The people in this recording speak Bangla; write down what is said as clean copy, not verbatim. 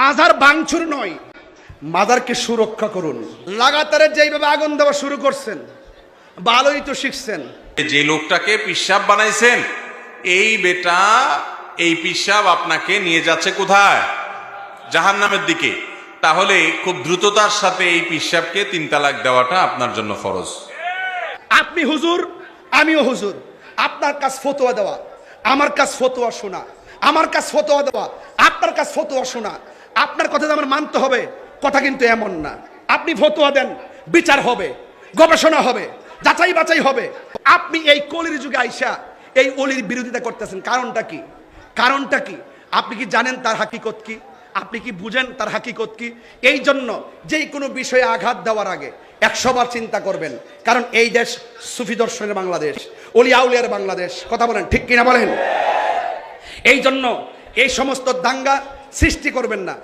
মাজার ভাঙচুর নয়, মাজারকে সুরক্ষা করুন। লাগাতারে যেইভাবে আগুন দেওয়া শুরু করছেন, ভালোই তো শিখছেন। যে লোকটাকে পিশাব বানাইছেন, এই বেটা এই পিশাব আপনাকে নিয়ে যাচ্ছে কোথায়? জাহান্নামের দিকে। তাহলে খুব দ্রুততার সাথে এই পিশাবকে 3 তালাক দেওয়াটা আপনার জন্য ফরজ। আপনি হুজুর, আমিও হুজুর। আপনার কাছে ফতোয়া দেওয়া, আমার কাছে ফতোয়া শোনা, আমার কাছে ফতোয়া দেওয়া, আপনার কাছে ফতোয়া শোনা। আপনার কথা যে আমার মানতে হবে, কথা কিন্তু এমন না। আপনি ফতোয়া দেন, বিচার হবে, গবেষণা হবে, যাচাই বাছাই হবে। আপনি এই কলির যুগে আইসা এই অলির বিরোধিতা করতেছেন, কারণটা কি? কারণটা কি? আপনি কি জানেন তার হাকিকত কি? আপনি কি বুঝেন তার হাকিকত কি? এই জন্য যেই কোনো বিষয়ে আঘাত দেওয়ার আগে 100 বার চিন্তা করবেন, কারণ এই দেশ সুফি দর্শনের বাংলাদেশ, অলি আউলিয়ার বাংলাদেশ। কথা বলেন, ঠিক কিনা বলেন? এই জন্য এই সমস্ত দাঙ্গা সৃষ্টি করবেন না।